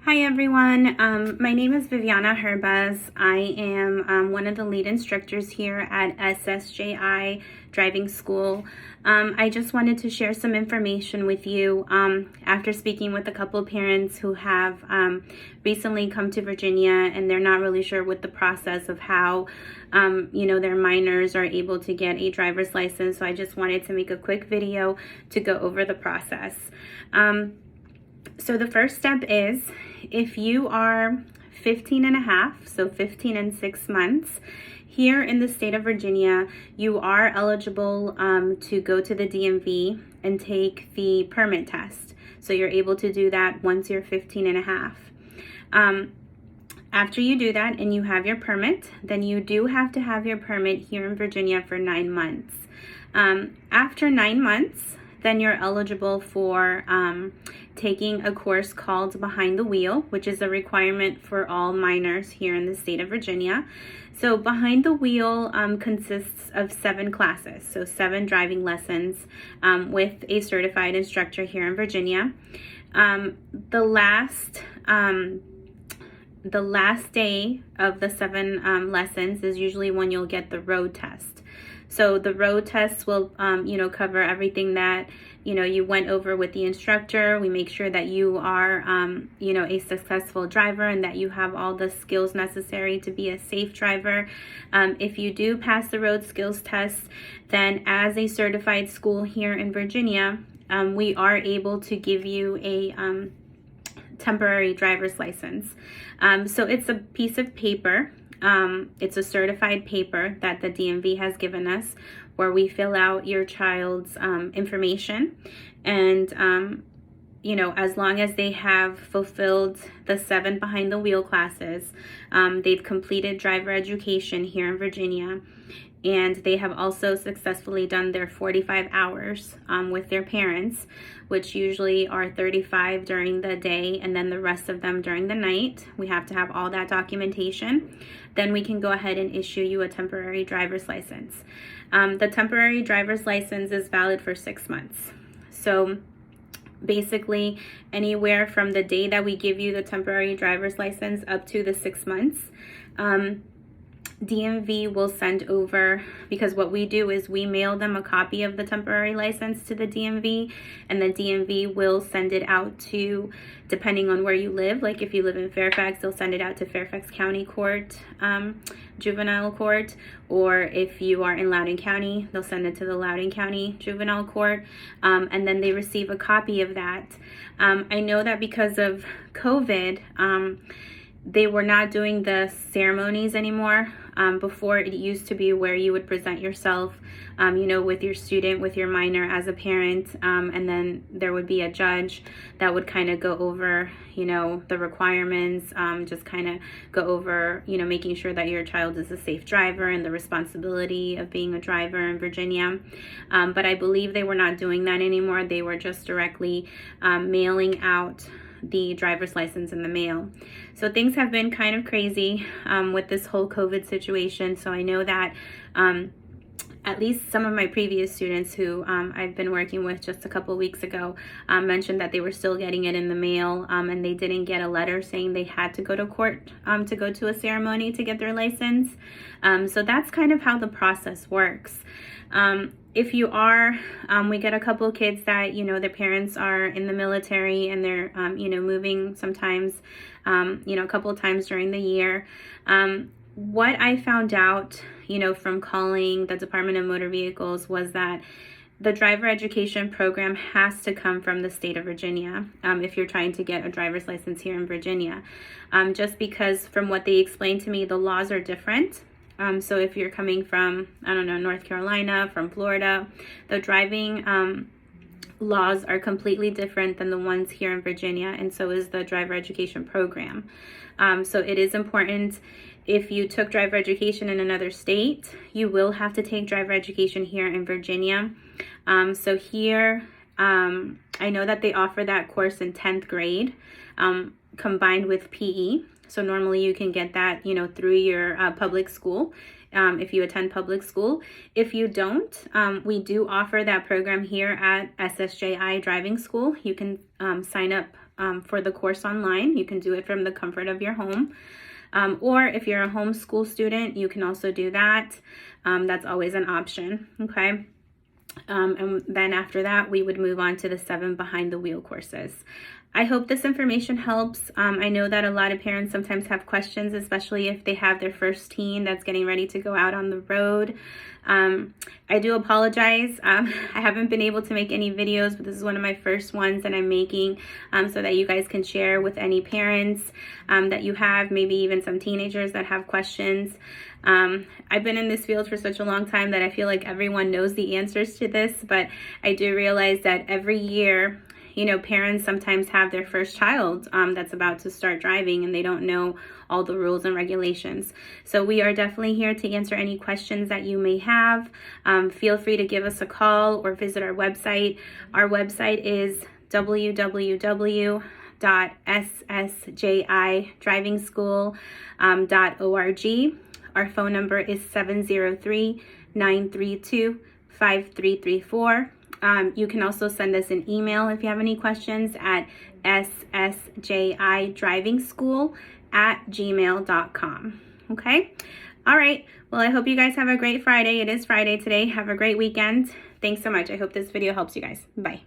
Hi everyone, my name is Viviana Herbaz. I am one of the lead instructors here at SSJI Driving School. I just wanted to share some information with you after speaking with a couple parents who have recently come to Virginia and they're not really sure what the process of how their minors are able to get a driver's license. So I just wanted to make a quick video to go over the process. So the first step is, if you are 15 and a half, so 15 and 6 months, here in the state of Virginia, you are eligible to go to the DMV and take the permit test. So you're able to do that once you're 15 and a half. After you do that and you have your permit, then you do have to have your permit here in Virginia for 9 months. After 9 months, then you're eligible for taking a course called Behind the Wheel, which is a requirement for all minors here in the state of Virginia. So Behind the Wheel consists of 7 classes, so 7 driving lessons with a certified instructor here in Virginia. The last day of the 7 lessons is usually when you'll get the road test. So the road test will, cover everything that, you went over with the instructor. We make sure that you are, a successful driver and that you have all the skills necessary to be a safe driver. If you do pass the road skills test, then as a certified school here in Virginia, we are able to give you a temporary driver's license. So it's a piece of paper. It's a certified paper that the DMV has given us, where we fill out your child's information, and as long as they have fulfilled the 7 behind the wheel classes, they've completed driver education here in Virginia, and they have also successfully done their 45 hours with their parents, which usually are 35 during the day and then the rest of them during the night. We have to have all that documentation. Then we can go ahead and issue you a temporary driver's license. The temporary driver's license is valid for 6 months. So basically, anywhere from the day that we give you the temporary driver's license up to the 6 months, DMV will send over, because what we do is we mail them a copy of the temporary license to the DMV, and the DMV will send it out to, depending on where you live, like if you live in Fairfax, they'll send it out to Fairfax County Court, Juvenile Court, or if you are in Loudoun County, they'll send it to the Loudoun County Juvenile Court, and then they receive a copy of that. I know that because of COVID, they were not doing the ceremonies anymore. Before, it used to be where you would present yourself, with your student, with your minor as a parent, and then there would be a judge that would kind of go over, the requirements, just kind of go over, making sure that your child is a safe driver and the responsibility of being a driver in Virginia. But I believe they were not doing that anymore. They were just directly mailing out the driver's license in the mail. So things have been kind of crazy with this whole COVID situation. So I know that at least some of my previous students who I've been working with just a couple of weeks ago mentioned that they were still getting it in the mail, and they didn't get a letter saying they had to go to court to go to a ceremony to get their license. So that's kind of how the process works. If you are, we get a couple of kids that, their parents are in the military and they're, moving sometimes, a couple of times during the year. What I found out, from calling the Department of Motor Vehicles was that the driver education program has to come from the state of Virginia if you're trying to get a driver's license here in Virginia. Just because from what they explained to me, the laws are different. So if you're coming from, North Carolina, from Florida, the driving laws are completely different than the ones here in Virginia, and so is the driver education program. So it is important, if you took driver education in another state, you will have to take driver education here in Virginia. So here, I know that they offer that course in 10th grade combined with PE. So normally you can get that, through your public school, if you attend public school. If you don't, we do offer that program here at SSJI Driving School. You can sign up for the course online. You can do it from the comfort of your home. Or if you're a homeschool student, you can also do that. That's always an option, okay? And then after that, we would move on to the 7 behind the wheel courses. I hope this information helps. I know that a lot of parents sometimes have questions, especially if they have their first teen that's getting ready to go out on the road. I do apologize. I haven't been able to make any videos, but this is one of my first ones that I'm making so that you guys can share with any parents that you have, maybe even some teenagers that have questions. I've been in this field for such a long time that I feel like everyone knows the answers to this, but I do realize that every year, you know, parents sometimes have their first child that's about to start driving and they don't know all the rules and regulations. So we are definitely here to answer any questions that you may have. Feel free to give us a call or visit our website. Our website is www.ssjidrivingschool.org. Our phone number is 703-932-5334. You can also send us an email if you have any questions at ssjidrivingschool@gmail.com. Okay? All right. Well, I hope you guys have a great Friday. It is Friday today. Have a great weekend. Thanks so much. I hope this video helps you guys. Bye.